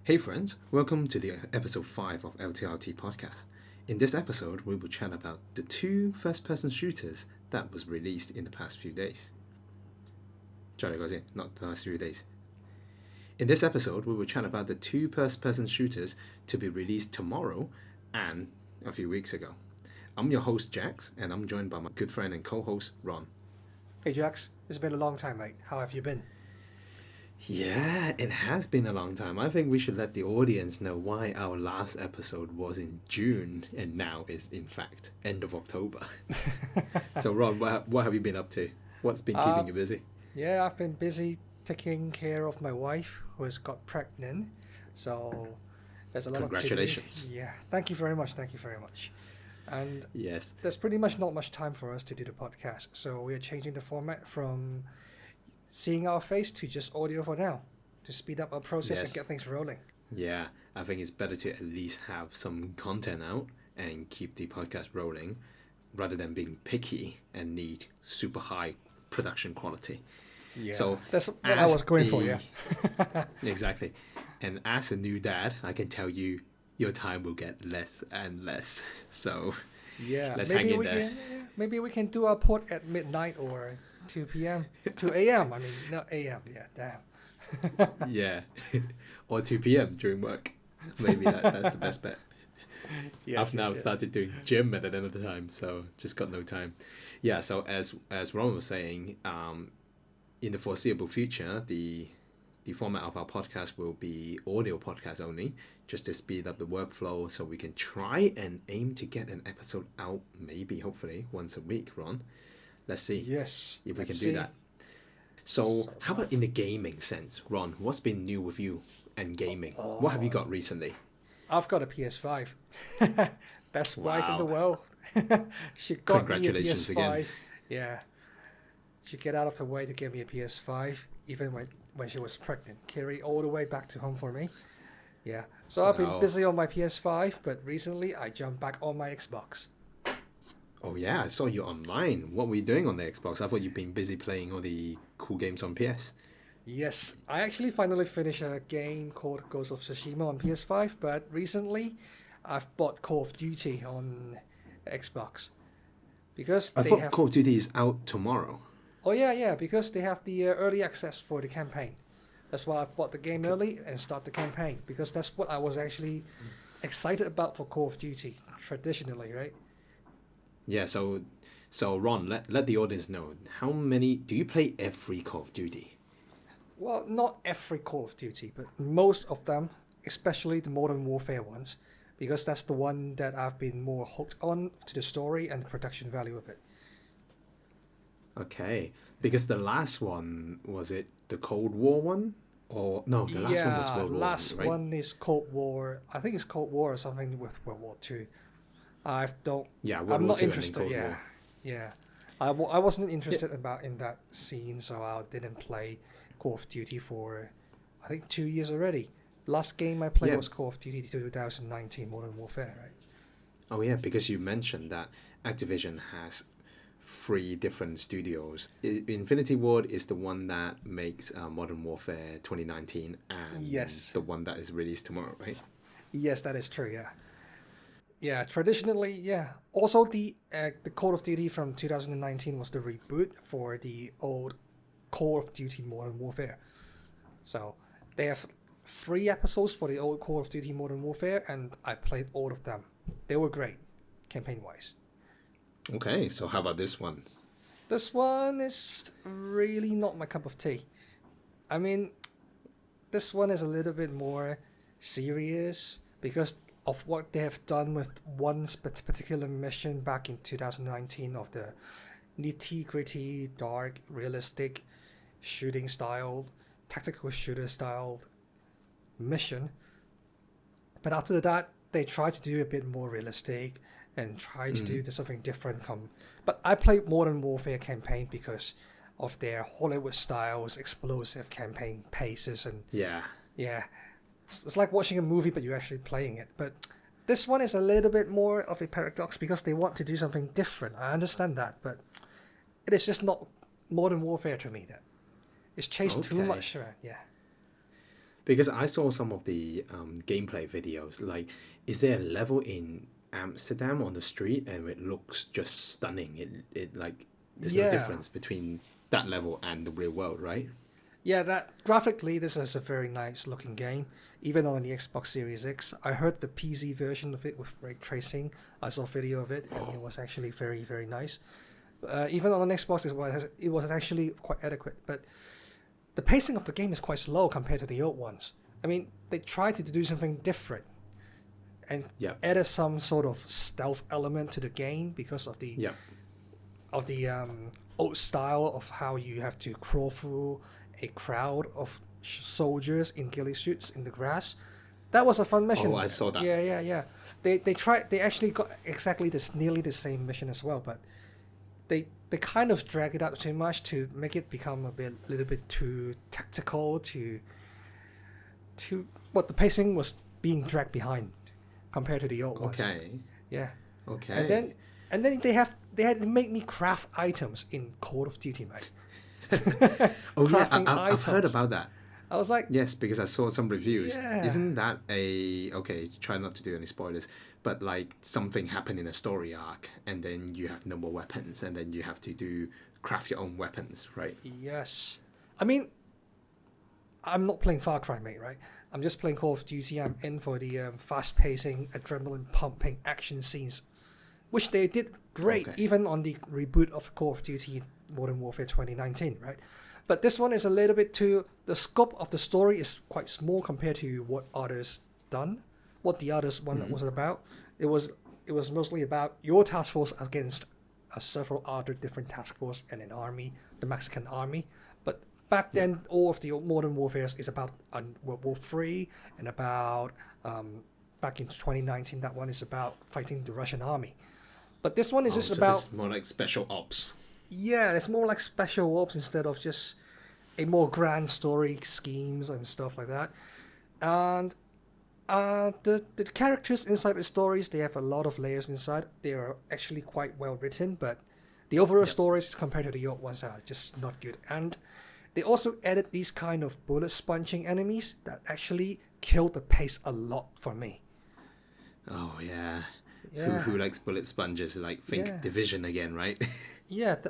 Hey friends, welcome to the episode 5 of LTRT podcast. In this episode, we will chat about the two first-person shooters that was released in the past few days. Not the past few days. In this episode, we will chat about the two first-person shooters to be released tomorrow and a few weeks ago. I'm your host, Jax, and I'm joined by my good friend and co-host, Ron. Hey Jax, it's been a long time, mate. How have you been? Yeah, it has been a long time. I think we should let the audience know why our last episode was in June and now is, in fact, end of October. So, Ron, what have you been up to? What's been keeping you busy? Yeah, I've been busy taking care of my wife who has got pregnant. So, there's a lot of Congratulations. Yeah, thank you very much. And Yes. there's pretty much not much time for us to do the podcast. So, we are changing the format from seeing our face to just audio for now to speed up our process and get things rolling. Yeah, I think it's better to at least have some content out and keep the podcast rolling rather than being picky and need super high production quality. Yeah, so that's what I was going for, yeah. Exactly. And as a new dad, I can tell you your time will get less and less. So yeah, let's hang in there. Maybe we can do our pod at midnight or 2 p.m. 2 a.m. I mean, not a.m. Yeah, damn. Yeah. Or 2 p.m. during work. Maybe that's the best bet. I've now started doing gym at the end of the time, so just got no time. Yeah, so as Ron was saying, in the foreseeable future, the format of our podcast will be audio podcast only, just to speed up the workflow so we can try and aim to get an episode out, maybe, hopefully, once a week, Ron. Let's see if we can do that. So how about in the gaming sense, Ron? What's been new with you and gaming? What have you got recently? I've got a PS5. Best wife in the world. She got Congratulations me a PS5. again. Yeah. She get out of the way to give me a PS5, even when she was pregnant. Carry all the way back to home for me. Yeah. So I've been busy on my PS5, but recently I jumped back on my Xbox. Oh yeah, I saw you online. What were you doing on the Xbox? I thought you'd been busy playing all the cool games on PS. Yes, I actually finally finished a game called Ghost of Tsushima on PS5, but recently I've bought Call of Duty on Xbox. Because I thought Call of Duty is out tomorrow. Oh yeah, because they have the early access for the campaign. That's why I've bought the game early and start the campaign, because that's what I was actually excited about for Call of Duty, traditionally, right? Yeah, so Ron, let the audience know, how many do you play every Call of Duty? Well, not every Call of Duty, but most of them, especially the Modern Warfare ones, because that's the one that I've been more hooked on to the story and the production value of it. Okay, because the last one, was it the Cold War one? Or no, the last one was World War War last right? one is Cold War. I think it's Cold War or something with World War II. I'm not interested. Yeah. I wasn't interested in that scene, so I didn't play Call of Duty for, I think, 2 years already. Last game I played was Call of Duty 2019 Modern Warfare, right? Oh yeah, because you mentioned that Activision has 3 different studios. Infinity Ward is the one that makes Modern Warfare 2019 and the one that is released tomorrow, right? Yes, that is true, yeah. Yeah, traditionally, yeah. Also, the Call of Duty from 2019 was the reboot for the old Call of Duty Modern Warfare. So they have 3 episodes for the old Call of Duty Modern Warfare, and I played all of them. They were great, campaign-wise. Okay, so how about this one? This one is really not my cup of tea. I mean, this one is a little bit more serious because of what they have done with one particular mission back in 2019 of the nitty-gritty, dark, realistic shooting style, tactical shooter style mission. But after that, they tried to do a bit more realistic and try to do something different. But I played Modern Warfare Campaign because of their Hollywood styles, explosive campaign paces, and yeah. It's like watching a movie, but you're actually playing it. But this one is a little bit more of a paradox because they want to do something different. I understand that, but it is just not Modern Warfare to me. That it's changed too much, right? Yeah. Because I saw some of the gameplay videos. Like, is there a level in Amsterdam on the street, and it looks just stunning? It like there's no difference between that level and the real world, right? Yeah, that graphically, this is a very nice looking game. Even on the Xbox Series X, I heard the PC version of it with ray tracing. I saw a video of it, and it was actually very, very nice. Even on an Xbox, it was actually quite adequate. But the pacing of the game is quite slow compared to the old ones. I mean, they tried to do something different and added some sort of stealth element to the game because of the old style of how you have to crawl through a crowd of soldiers in ghillie suits in the grass. That was a fun mission. Oh, I saw that. Yeah. They actually got exactly nearly the same mission as well, but they kind of drag it out too much to make it become a little bit too tactical to what the pacing was being dragged behind compared to the old ones. Okay. Yeah. Okay. And then they had to make me craft items in Call of Duty, mate. I've heard about that. I was like, yes, because I saw some reviews. Yeah. Isn't that try not to do any spoilers, but like something happened in a story arc, and then you have no more weapons, and then you have to craft your own weapons, right? Yes. I mean, I'm not playing Far Cry, mate, right? I'm just playing Call of Duty. I'm in for the fast-pacing, adrenaline-pumping action scenes, which they did great, even on the reboot of Call of Duty Modern Warfare 2019, right? But this one is a little bit too... The scope of the story is quite small compared to what the others one was about. It was mostly about your task force against several other different task force and an army, the Mexican army. But back then, all of the Modern Warfare is about World War III, and about back in 2019, that one is about fighting the Russian army. But this one is just about... It's more like special ops. Yeah, it's more like special ops instead of just a more grand story schemes and stuff like that. And the characters inside the stories, they have a lot of layers inside. They are actually quite well written, but the overall stories compared to the old ones are just not good. And they also added these kind of bullet sponging enemies that actually killed the pace a lot for me. Oh yeah. Who likes bullet sponges? Like think Division again, right?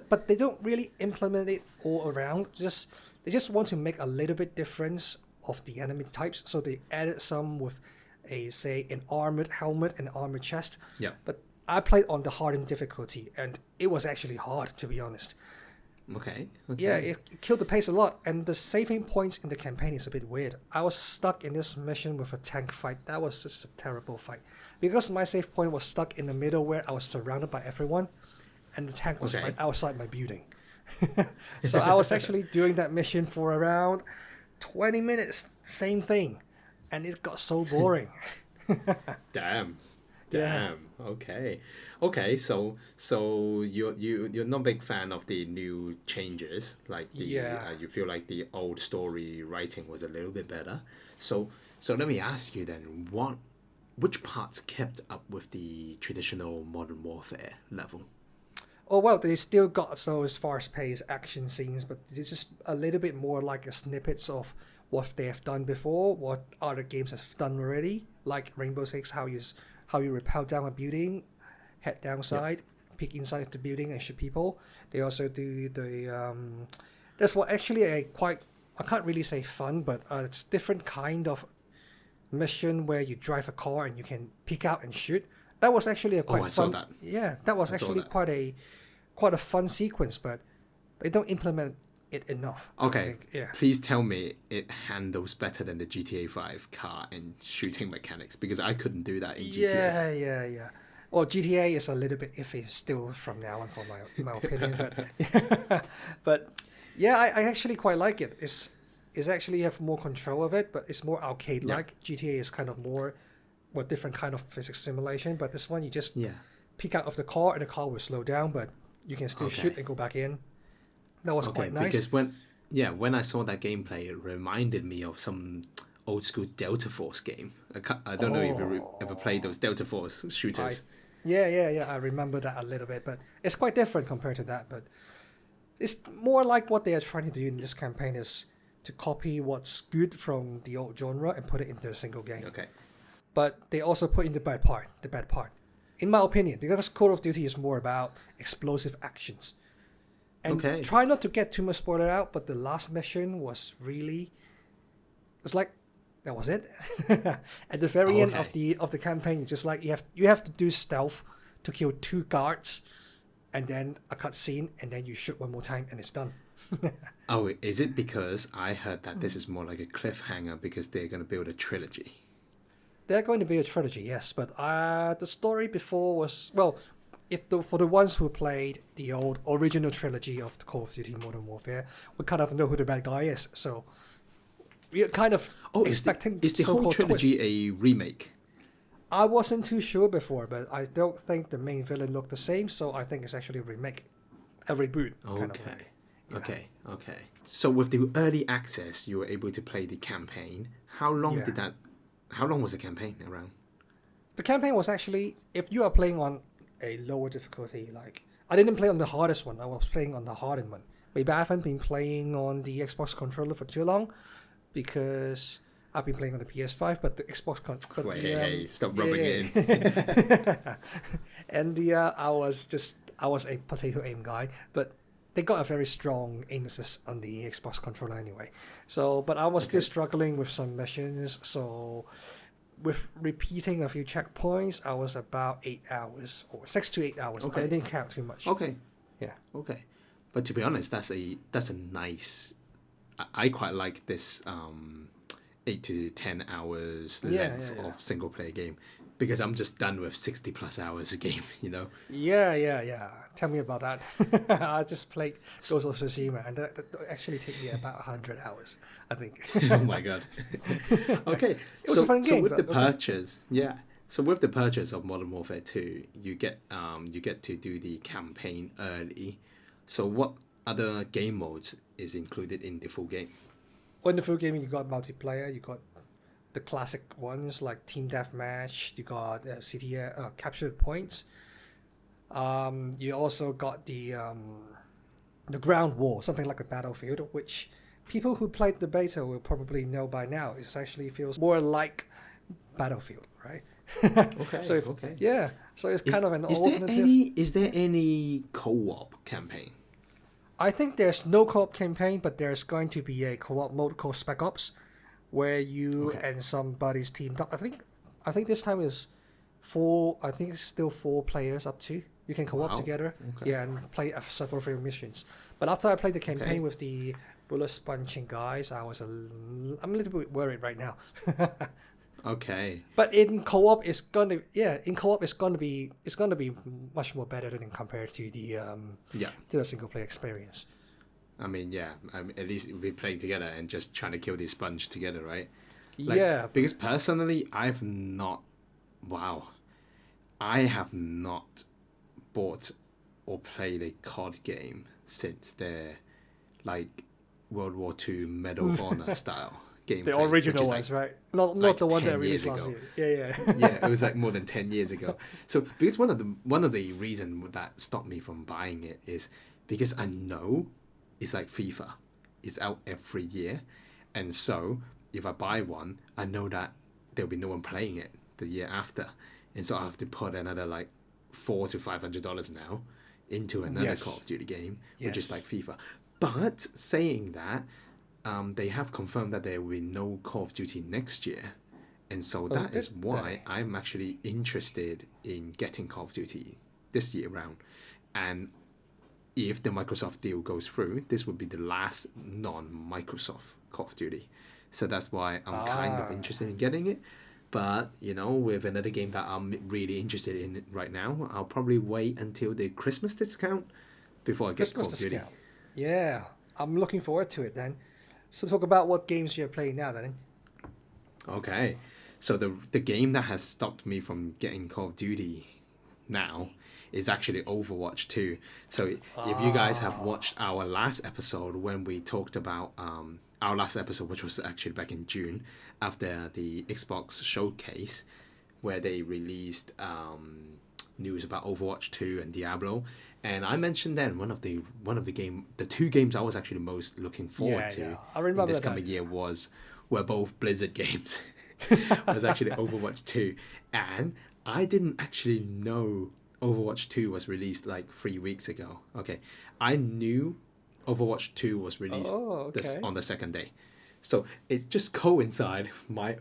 But they don't really implement it all around. They just want to make a little bit difference of the enemy types. So they added some with an armored helmet and armored chest. Yeah. But I played on the hardened difficulty, and it was actually hard, to be honest. Okay. Yeah, it killed the pace a lot, and the saving points in the campaign is a bit weird. I was stuck in this mission with a tank fight. That was just a terrible fight. Because my save point was stuck in the middle where I was surrounded by everyone, and the tank was right outside my building. So I was actually doing that mission for around 20 minutes, same thing, and it got so boring. Damn. Okay. So you're not a big fan of the new changes, like you feel like the old story writing was a little bit better. So let me ask you then, which parts kept up with the traditional Modern Warfare level? Oh, well, they still got those fast-paced action scenes, but they're just a little bit more like a snippets of what they have done before, what other games have done already, like Rainbow Six, how you rappel down a building, head downside, peek inside of the building and shoot people. They also do there's actually I can't really say fun, but it's different kind of mission where you drive a car and you can peek out and shoot. That was actually quite fun. Saw that. Yeah, that was actually quite a fun sequence, but they don't implement it enough. Okay. Please tell me it handles better than the GTA 5 car and shooting mechanics, because I couldn't do that in GTA. Yeah. Well, GTA is a little bit iffy still from now on, in my opinion. But yeah, I actually quite like it. It's actually have more control of it, but it's more arcade-like. GTA is kind of more different kind of physics simulation, but this one you just peek out of the car and the car will slow down, but you can still shoot and go back in. That was quite nice. Because when I saw that gameplay, it reminded me of some old school Delta Force game. I don't know if you ever played those Delta Force shooters. I remember that a little bit, but it's quite different compared to that. But it's more like what they are trying to do in this campaign is to copy what's good from the old genre and put it into a single game. Okay. But they also put in the bad part. In my opinion, because Call of Duty is more about explosive actions. And try not to get too much spoiler out, but the last mission was really... It's like, that was it. At the very end of the campaign, just like you have to do stealth to kill 2 guards, and then a cutscene, and then you shoot one more time, and it's done. Oh, is it because I heard that this is more like a cliffhanger because they're going to build a trilogy? They're going to be a trilogy, yes, but the story before was, well, for the ones who played the old original trilogy of the Call of Duty Modern Warfare, we kind of know who the bad guy is, so we're kind of expecting is the whole trilogy twist. A remake? I wasn't too sure before, but I don't think the main villain looked the same, so I think it's actually a remake, a reboot. Kind of way. Yeah. Okay. So with the early access, you were able to play the campaign. How long was the campaign around? The campaign was actually, if you are playing on a lower difficulty, like I didn't play on the hardest one, I was playing on the hardened one. Maybe I haven't been playing on the Xbox controller for too long because I've been playing on the PS5, but the Xbox controller. Hey, stop rubbing it in. And I was a potato aim guy, but they got a very strong aim assist on the Xbox controller anyway. So, but I was still struggling with some missions. So, with repeating a few checkpoints, I was about 8 hours or 6 to 8 hours. I didn't count too much. Okay. Yeah. Okay. But to be honest, that's a nice. I quite like this 8 to 10 hours length of single player game. Because I'm just done with 60 plus hours a game, you know? Yeah. Tell me about that. I just played Ghost of Tsushima, and that actually took me about 100 hours, I think. Oh my god. Okay. It was a fun game. So with the purchase, So with the purchase of Modern Warfare 2, you get to do the campaign early. So what other game modes is included in the full game? Well, in the full game, you got multiplayer, you got the classic ones like Team Deathmatch, you got captured points. You also got the ground war, something like a battlefield, which people who played the beta will probably know by now. It actually feels more like Battlefield, right? Okay. So it's kind of an alternative. Is there any co-op campaign? I think there's no co-op campaign, but there's going to be a co-op mode called Spec Ops, where you and somebody's teamed up. I think this time is 4. I think it's still 4 players up to. You can co-op together, and play several missions. But after I played the campaign with the bullet sponging guys, I'm a little bit worried right now. Okay. But in co-op, it's gonna be much more better than compared to the single player experience. I mean, at least we'll be playing together and just trying to kill this sponge together, right? Because personally, I have not bought or played a COD game since their World War II Medal of Honor style game. The original ones, right? Not the one that released last year. Yeah, it was more than 10 years ago. So because one of the reasons that stopped me from buying it is because I know it's like FIFA. It's out every year. And so if I buy one, I know that there'll be no one playing it the year after. And so I have to put another $400 to $500 now into another Call of Duty game, which is like FIFA. But saying that, they have confirmed that there will be no Call of Duty next year. And so that is why I'm actually interested in getting Call of Duty this year round. And if the Microsoft deal goes through, this would be the last non-Microsoft Call of Duty. So that's why I'm kind of interested in getting it. But, with another game that I'm really interested in right now, I'll probably wait until the Christmas discount before I get Call of Duty. Yeah, I'm looking forward to it then. So talk about what games you're playing now then. Okay, so the game that has stopped me from getting Call of Duty now is actually Overwatch 2. So if you guys have watched our last episode when we talked about our last episode, which was actually back in June after the Xbox showcase, where they released news about Overwatch 2 and Diablo, and I mentioned then the two games I was actually most looking forward to I in remember this that. coming year were both Blizzard games. Was actually Overwatch 2, and I didn't actually know Overwatch 2 was released like 3 weeks ago. Okay, I knew Overwatch 2 was released Okay. on the second day, so it just coincided. My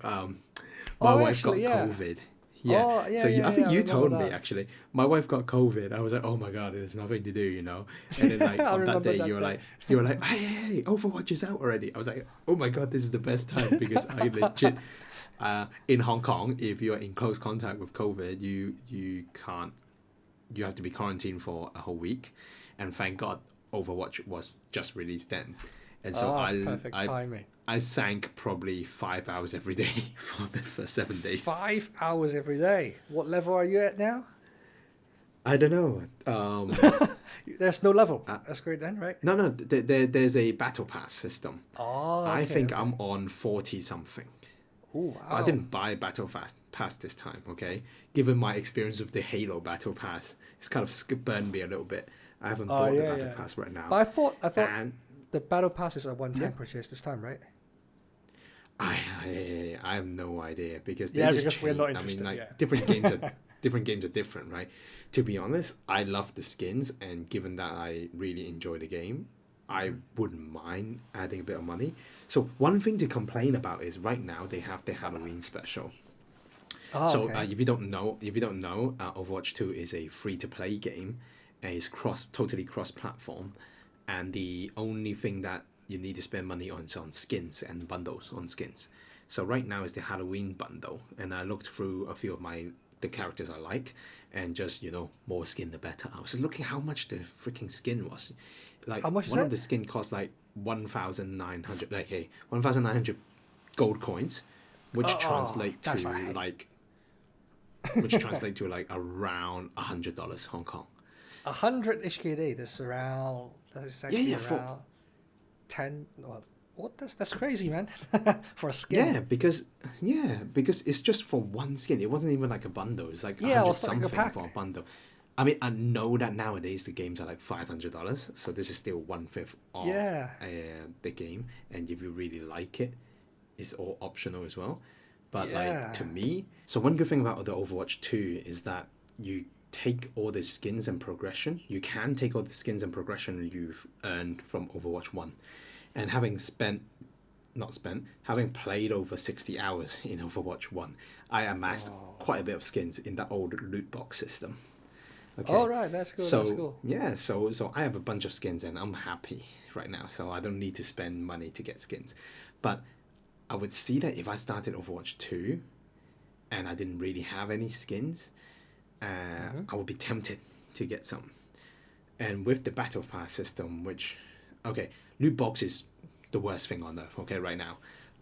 Oh, wife got actually, yeah. COVID. Yeah, Oh, so I yeah. think I you remember told me that. actually. My wife got COVID. I was like, oh my god, there's nothing to do, you know. And then like I on that remember day, that day. you were like, hey, Overwatch is out already. I was like, oh my god, this is the best time because I legit, in Hong Kong, if you're in close contact with COVID, you can't, you have to be quarantined for a whole week, and thank God Overwatch was just released then, and so Perfect timing. I sank probably 5 hours every day for the first 7 days. 5 hours every day. What level are you at now? I don't know. There's no level. That's great then, right? No. There's a battle pass system. Oh, okay, I think okay. I'm on 40 something. Oh, I wow. didn't buy battle pass this time. Okay, given my experience with the Halo battle pass, it's kind of burned me a little bit. I haven't bought the battle pass right now. But I thought And the battle pass is a one-time yeah, purchase this time, right? I have no idea because they Yeah, just because we're not change. I mean, interested. like Yeah. different games are different, right? To be honest, I love the skins, and given that I really enjoy the game, I wouldn't mind adding a bit of money. So one thing to complain about is right now they have the Halloween special. Oh, So okay. if you don't know, Overwatch 2 is a free to play game, and it's totally cross platform, and the only thing that you need to spend money on is on skins and bundles on skins. So right now is the Halloween bundle, and I looked through a few of the characters I like, and just more skin the better. I was looking how much the freaking skin was, like How much is one of it? the skin cost like 1,900, like hey 1,900 gold coins, which Oh, translate that's to a heck. like which translate to like around $100 Hong Kong. 100 HKD. That's around. That's Yeah, actually yeah, around 10. What? That's crazy, man. For a skin. because it's just for one skin. It wasn't even like a bundle. It's like a Yeah, I hundred was like a something for a pack. bundle. I mean, I know that nowadays the games are like $500, so this is still 1/5 of Yeah. the game. And if you really like it, it's all optional as well. But like Yeah. to me, so one good thing about the Overwatch 2 is that you take all the skins and progression. You can take all the skins and progression you've earned from Overwatch 1. And having played over 60 hours in Overwatch 1, I amassed quite a bit of skins in that old loot box system. All Okay. right. That's cool. That's So cool. yeah, so I have a bunch of skins and I'm happy right now. So I don't need to spend money to get skins. But I would see that if I started Overwatch 2 and I didn't really have any skins, I would be tempted to get some. And with the battle pass system, which, okay, loot box is the worst thing on earth, okay, right now.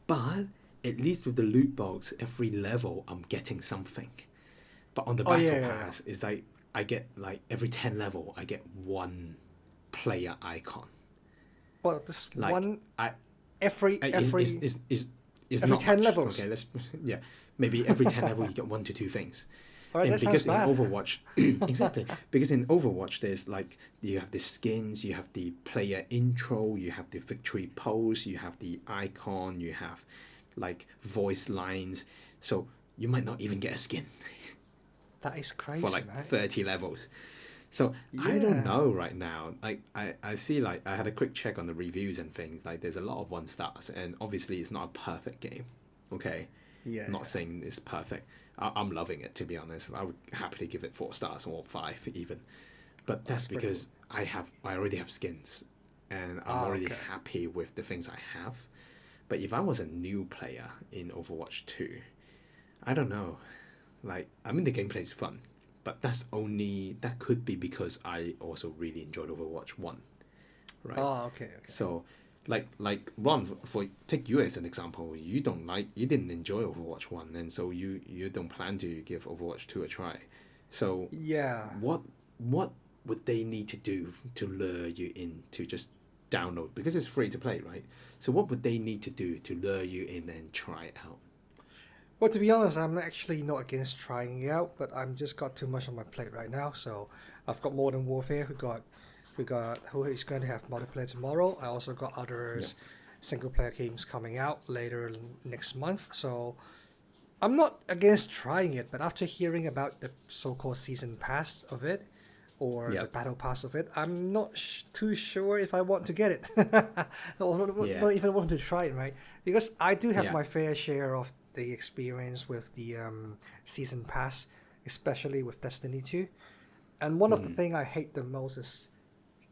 But at least with the loot box, every level I'm getting something. But on the Oh, battle yeah. pass, it's like I get like every 10 level, I get one player icon. Well, this Like one I, every I every is every not 10 much. levels. Okay, let's yeah, maybe every 10 level you get 1 to 2 things. All right, And that sounds because in bad. Overwatch, exactly, because in Overwatch there's like you have the skins, you have the player intro, you have the victory pose, you have the icon, you have like voice lines. So you might not even get a skin That is for crazy, like man. 30 levels. So I don't Yeah. know right now. Like I see like I had a quick check on the reviews and things. Like there's a lot of 1 stars, and obviously it's not a perfect game. Okay, Yeah. I'm not saying it's perfect. I'm loving it, to be honest. I would happily give it 4 stars or 5 even. But that's That's pretty good. because I already have skins, and I'm Ah, already okay. happy with the things I have. But if I was a new player in Overwatch 2, I don't know. Like, I mean, the gameplay is fun, but that could be because I also really enjoyed Overwatch 1, right? Oh, okay, okay. So, like Ron, take you as an example, you didn't enjoy Overwatch 1, and so you don't plan to give Overwatch 2 a try. So, Yeah. what would they need to do to lure you in to just download, because it's free to play, right? So what would they need to do to lure you in and try it out? Well, to be honest, I'm actually not against trying it out, but I'm just got too much on my plate right now. So I've got Modern Warfare, who is going to have multiplayer tomorrow. I also got Yeah. others single player games coming out later next month. So I'm not against trying it, but after hearing about the so-called season pass of it, or Yeah. the battle pass of it, I'm not too sure if I want to get it, or Yeah. not even want to try it, right? Because I do have Yeah. my fair share of the experience with the season pass, especially with Destiny 2. And one of the Mm. thing I hate the most is,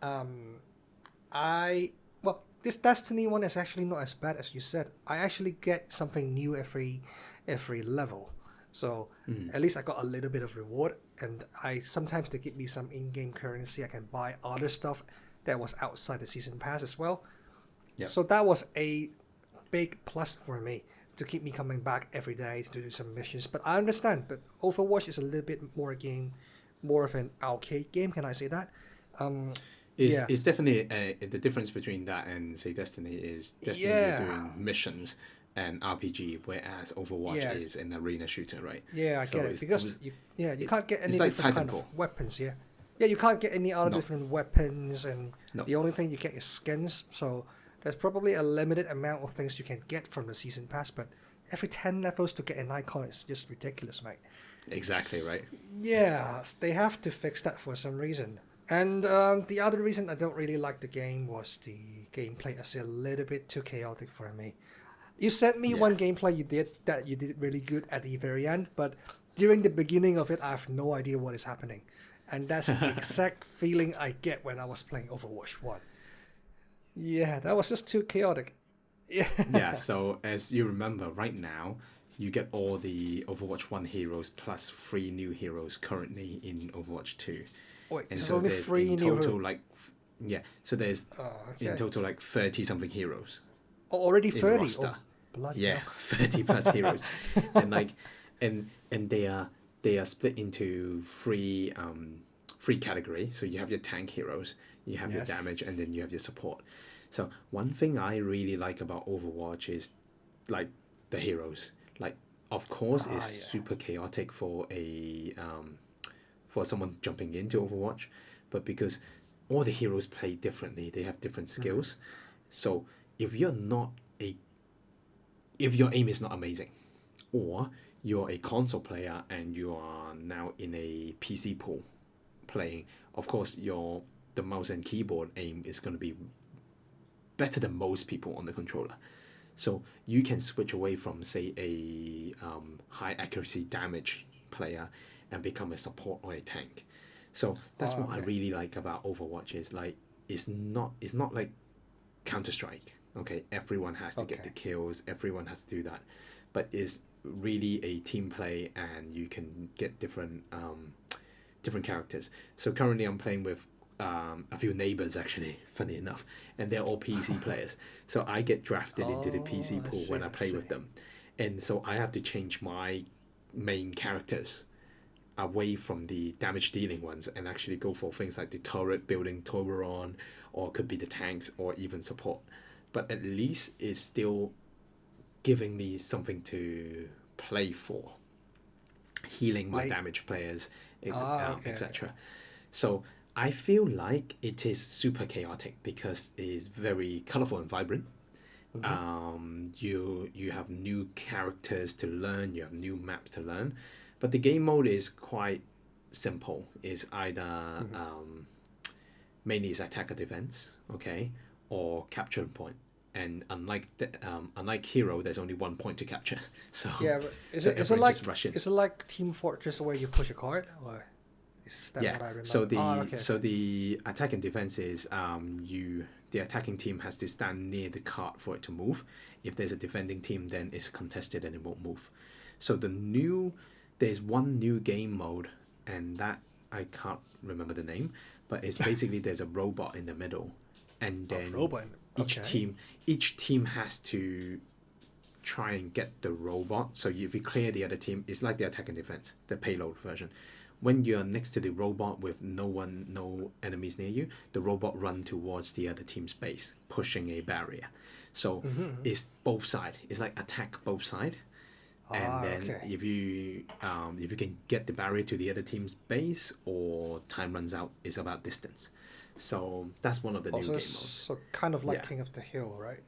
um, this Destiny one is actually not as bad as you said. I actually get something new every level. So Mm. at least I got a little bit of reward, and I sometimes they give me some in-game currency. I can buy other stuff that was outside the season pass as well. Yeah. So that was a big plus for me to keep me coming back every day to do some missions. But I understand, but Overwatch is a little bit more of an arcade game. Can I say that? Um, Is yeah, is definitely the difference between that and say Destiny is Destiny you're yeah, doing missions and RPG, whereas Overwatch yeah. is an arena shooter, right? Yeah, I get So it because you it, can't get it's any like different kind of Titanfall. weapons. Yeah, yeah, you can't get any other No, different weapons, and no. the only thing you get is skins. So there's probably a limited amount of things you can get from the season pass. But every 10 levels to get an icon is just ridiculous, mate. Exactly right. Yeah, they have to fix that for some reason. And the other reason I don't really like the game was the gameplay is a little bit too chaotic for me. You sent me Yeah. one gameplay you did really good at the very end, but during the beginning of it, I have no idea what is happening, and that's the exact feeling I get when I was playing Overwatch 1. Yeah, that was just too chaotic. Yeah. Yeah, so as you remember, right now, you get all the Overwatch 1 heroes plus 3 new heroes currently in Overwatch 2. Wait, And there's so only there's three in new total like, yeah, so there's Oh, in okay. total like 30 something heroes Oh, already in the 30. Oh, roster. bloody Yeah, hell. 30 plus heroes. And like, and they are split into three categories. So you have your tank heroes, you have your damage, and Yes. then you have your support. So one thing I really like about Overwatch is like the heroes. Like, of course, it's Ah, yeah. super chaotic for someone jumping into Overwatch, but because all the heroes play differently, they have different Mm-hmm. skills. So if you're not a if your aim is not amazing, or you're a console player and you are now in a PC pool playing, of course your the mouse and keyboard aim is going to be better than most people on the controller. So you can switch away from say a high accuracy damage player and become a support or a tank. So that's Ah, what I okay. really like about Overwatch is like it's not like Counter Strike. Okay, everyone has to get the Okay. kills, everyone has to do that, but it's really a team play and you can get different characters. So currently I'm playing with a few neighbors actually, funny enough, and they're all PC players. So I get drafted into the PC Oh, I pool when see. I I play with see. them, and so I have to change my main characters away from the damage dealing ones and actually go for things like the turret building Toberon, or it could be the tanks or even support. But at least it's still giving me something to play for, healing my Late. damage players, Ah, okay, okay. etc. So I feel like it is super chaotic because it's very colorful and vibrant. Mm-hmm. You have new characters to learn, you have new maps to learn, but the game mode is quite simple. It's either Mm-hmm. mainly is attack or defense, okay, or capture point. And unlike Hero, there's only 1 point to capture, so Yeah, but so is it everyone just like rush in. Team Fortress where you push a card, or is that Yeah. what I So remember? Oh, the okay, so okay. the attack and defense is the attacking team has to stand near the card for it to move. If there's a defending team, then it's contested and it won't move. So there's one new game mode, and that I can't remember the name, but it's basically there's a robot in the middle, and Oh, then robot. each Okay. team each team has to try and get the robot. So if you clear the other team, it's like the attack and defense, the payload version. When you're next to the robot with no enemies near you, the robot run towards the other team's base, pushing a barrier. So Mm-hmm. it's both side. It's like attack both side. and then Okay. if you can get the barrier to the other team's base, or time runs out, is about distance. So that's one of the new Also, game modes. so kind of like Yeah. King of the Hill, right?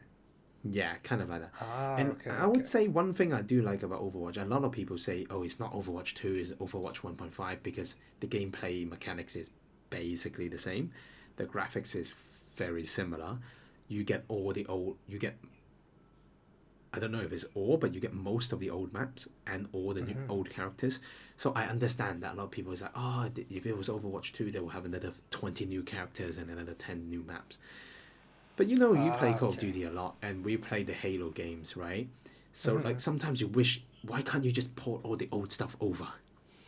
Yeah, kind of like that. And Okay, I okay. would say one thing I do like about Overwatch, a lot of people say, oh, it's not Overwatch 2, it's Overwatch 1.5, because the gameplay mechanics is basically the same. The graphics is very similar. You get I don't know if it's all, but you get most of the old maps and all the new, old characters. So I understand that a lot of people is like, oh, if it was Overwatch 2, they will have another 20 new characters and another 10 new maps. But you play Call of Okay. Duty a lot, and we play the Halo games, right? So like sometimes you wish, why can't you just port all the old stuff over,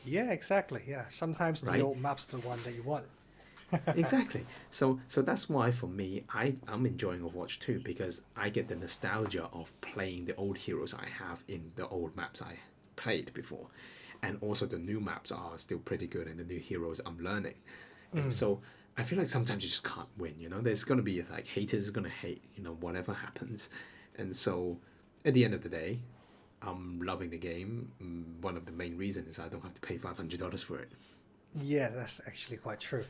Yeah, exactly. Yeah. Sometimes the right? old map's the one that you want. Exactly. So that's why for me, I'm enjoying Overwatch 2, because I get the nostalgia of playing the old heroes I have in the old maps I played before, and also the new maps are still pretty good, and the new heroes I'm learning, and so I feel like sometimes you just can't win. There's gonna be like haters gonna hate. Whatever happens, and so at the end of the day, I'm loving the game. One of the main reasons is I don't have to pay $500 for it. Yeah, that's actually quite true.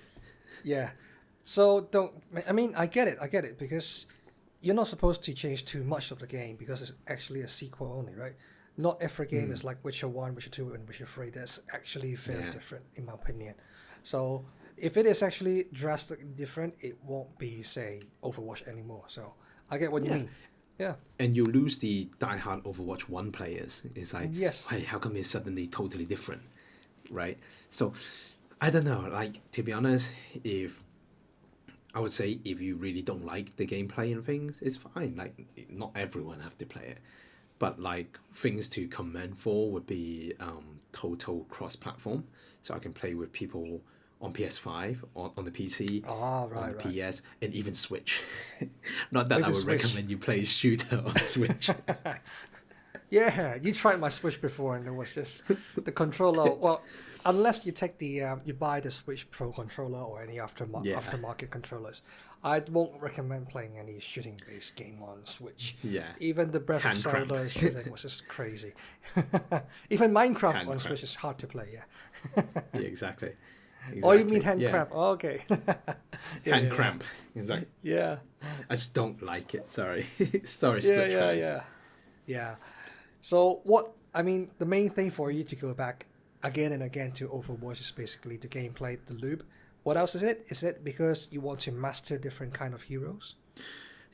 Yeah. So don't. I mean, I get it. I get it because you're not supposed to change too much of the game because it's actually a sequel only, right? Not every game is like Witcher 1, Witcher 2, and Witcher 3. That's actually very Yeah. different, in my opinion. So if it is actually drastically different, it won't be, say, Overwatch anymore. So I get what you Yeah. mean. Yeah. And you lose the diehard Overwatch 1 players. It's like, Yes. hey, how come it's suddenly totally different, right? So, I don't know. Like, to be honest, I would say if you really don't like the gameplay and things, it's fine. Like, not everyone have to play it. But, like, things to commend for would be total cross-platform. So I can play with people on PS5, on the PC, Ah, on the right, right. PS, and even Switch. Not that I Even would Switch. recommend you play shooter on Switch. Yeah, you tried my Switch before, and it was just the controller. Well, unless you take you buy the Switch Pro controller or any Yeah, aftermarket controllers, I won't recommend playing any shooting-based game on Switch. yeah. Even the Breath of Hand cramp. Zelda shooting was just crazy. Even Minecraft Hand on cramp. Switch is hard to play. Yeah. Yeah, exactly. Oh, you mean Exactly. hand Yeah. cramp? Oh, okay. Yeah, Hand yeah, cramp. It's like, yeah. I just don't like it. Sorry. Sorry, Yeah, Switch yeah, fans. yeah, yeah. So what I mean, the main thing for you to go back again and again to Overwatch is basically the gameplay, the loop. What else is it? Is it because you want to master different kind of heroes?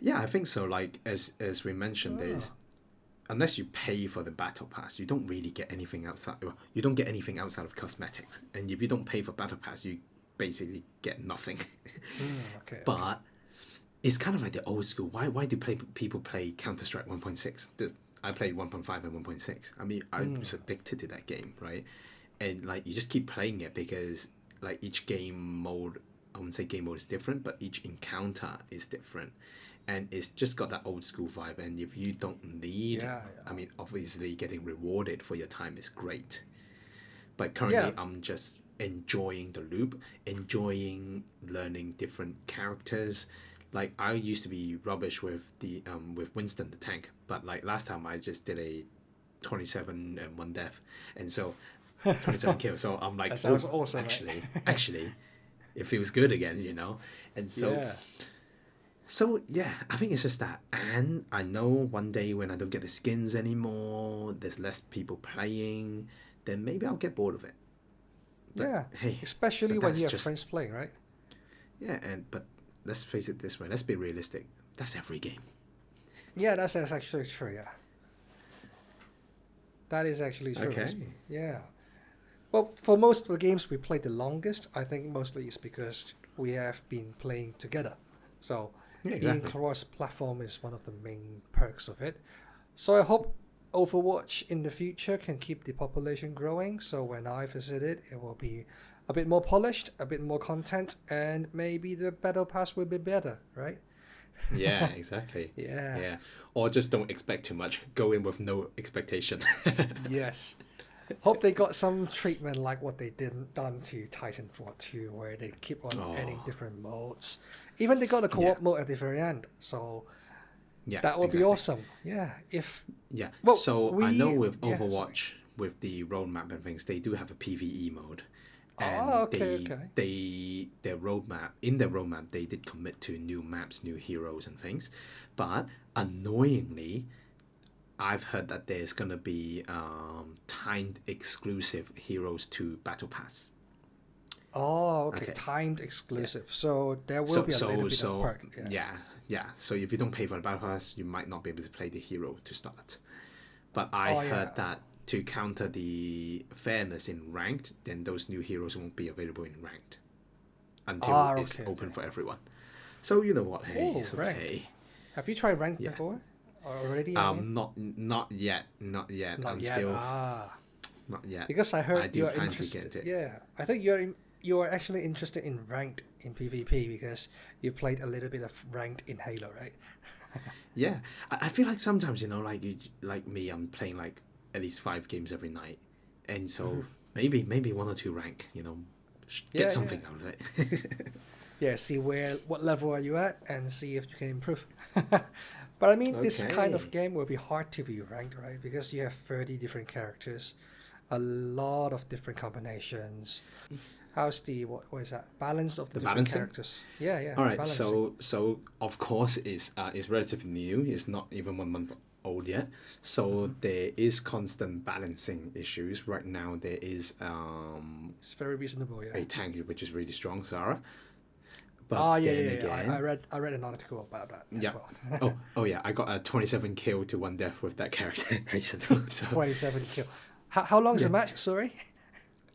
Yeah, I think so. Like, as we mentioned, Oh. there's unless you pay for the battle pass, you don't really get anything outside. Well, you don't get anything outside of cosmetics, and if you don't pay for battle pass, you basically get nothing. Okay, okay. But it's kind of like the old school. Why do people play Counter Strike 1.6? I played 1.5 and 1.6. I mean, I was addicted to that game, right? And like you just keep playing it because like each game mode, I wouldn't say game mode is different, but each encounter is different, and it's just got that old school vibe. And if you don't need, Yeah, I mean, obviously getting rewarded for your time is great. But yeah. currently, I'm just enjoying the loop, enjoying learning different characters. Like I used to be rubbish with the with Winston the tank, but like last time I just did a 27 and one death, and so 27 kills. So I'm like, That oh, sounds awesome, right? actually, it feels good again. And so Yeah. so yeah, I think it's just that. And I know one day when I don't get the skins anymore, there's less people playing, then maybe I'll get bored of it. But Yeah. hey, Especially but when that's you have just friends playing, right? yeah. And but let's face it this way. Let's be realistic. That's every game. Yeah, that's actually true, yeah. That is actually true. Okay. Yeah. Well, for most of the games we played the longest, I think mostly it's because we have been playing together. So Yeah, being exactly. cross-platform is one of the main perks of it. So I hope Overwatch in the future can keep the population growing. So when I visit it, it will be a bit more polished, a bit more content, and maybe the battle pass will be better, right? Yeah, exactly. Yeah. Yeah. Or just don't expect too much. Go in with no expectation. Yes. Hope they got some treatment like what they done to Titanfall 2, where they keep on adding Oh, different modes. Even they got a yeah. co-op mode at the very end. So Yeah, That would be exactly. awesome. Yeah, if Yeah. well, So I know with yeah, Overwatch, with the roadmap and things, they do have a PvE mode, oh, and okay, okay. their roadmap they did commit to new maps, new heroes and things, but annoyingly, I've heard that there's gonna be timed exclusive heroes to Battle Pass. Oh, okay, Okay. timed Yeah. exclusive. So there will So be a little so bit of so perk. Yeah. yeah, yeah. So if you don't pay for the Battle Pass, you might not be able to play the hero to start. But I Oh, yeah. heard that to counter the fairness in ranked, then those new heroes won't be available in ranked until Ah, it's okay, open okay. for everyone. So you know what? Hey, Oh, it's ranked. okay. Have you tried ranked Yeah. before? Or already, I mean? Not yet, not yet. Not I'm yet. still Ah, not yet. because I I heard do you're plan to get interested. it. Yeah, I think you are actually interested in ranked in PvP because you played a little bit of ranked in Halo, right? Yeah, I feel like sometimes like like me, I'm playing like at least 5 games every night, and Mm-hmm. so maybe one or two rank. Get Yeah, yeah. something out of it. Yeah, see what level are you at and see if you can improve. But I mean, this kind of Okay. game will be hard to be ranked, right? Because you have 30 different characters, a lot of different combinations. How's the what is that? Balance of the The different balancing. characters. Yeah, yeah, All right, balancing. so of course it's relatively new. It's not even 1 month old yet. So Hmm. there is constant balancing issues right now. There is It's very reasonable, yeah. a tank which is really strong, Zara. But Oh, yeah, then yeah, yeah. I again, read an article about that as yeah. well. Oh yeah, I got a 27 kill to 1 death with that character recently. So 27 kill. How long is yeah, the match? Sorry,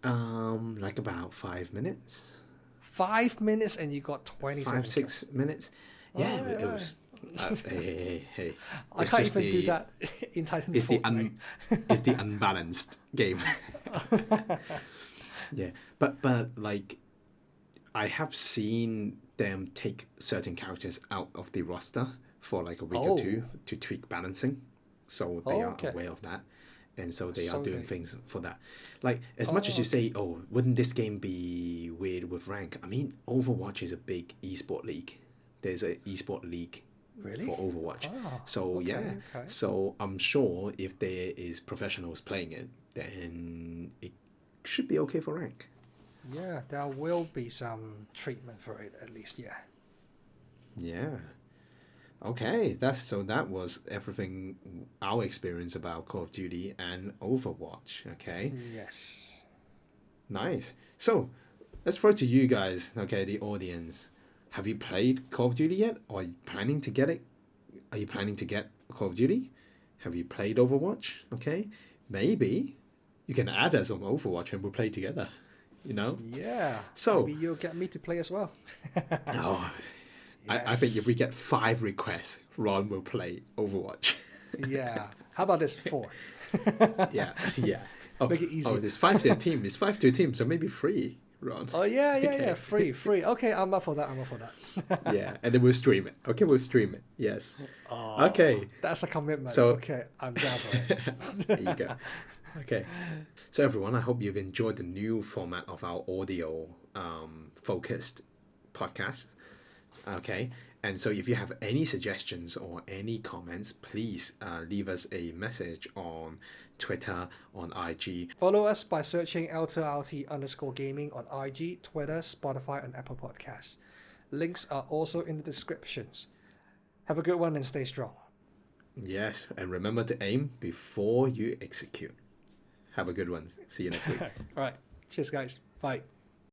like about 5 minutes, 5 minutes, and you got five 27 kills. 6 minutes. Yeah, All right, it all was. right. Hey. I It's can't just even do the that in it's the Titanfall, right? it's the unbalanced game. Yeah, but like I have seen them take certain characters out of the roster for like a week or Oh, two to tweak balancing, so they oh, are okay. aware of that, and so they are So doing they, things for that. Like as much as oh, you okay. say, oh, wouldn't this game be weird with rank? I mean, Overwatch is a big esport league. There's a esport league Really? for Overwatch. Oh, So yeah, okay, okay. so I'm sure if there is professionals playing it, then it should be okay for rank. Yeah, there will be some treatment for it at least. Yeah. Yeah. Okay, that was everything our experience about Call of Duty and Overwatch. Okay, Yes. nice. So let's throw to you guys. Okay, the audience. Have you played Call of Duty yet, or are you planning to get it? Are you planning to get Call of Duty? Have you played Overwatch? Okay, maybe you can add us on Overwatch and we'll play together. You know. Yeah. So, Maybe you'll get me to play as well. oh, I think if we Yes. get 5 requests, Ron will play Overwatch. Yeah. How about this? 4. Yeah, yeah. Oh, Make it easy. there's 5 to a team. It's 5 to a team, so maybe 3, Ron. Oh yeah, yeah, yeah. Okay. Free, free. Okay, I'm up for that. I'm up for that. Yeah, and then we'll stream it. Okay, we'll stream it. Yes. Oh, Okay. that's a commitment. So Okay, I'm down for there you it. go. Okay. So everyone, I hope you've enjoyed the new format of our audio focused podcast. Okay. And so if you have any suggestions or any comments, please leave us a message on Twitter, on IG. Follow us by searching L2RT_gaming on IG, Twitter, Spotify, and Apple Podcasts. Links are also in the descriptions. Have a good one and stay strong. Yes, and remember to aim before you execute. Have a good one. See you next week. All right. Cheers, guys. Bye.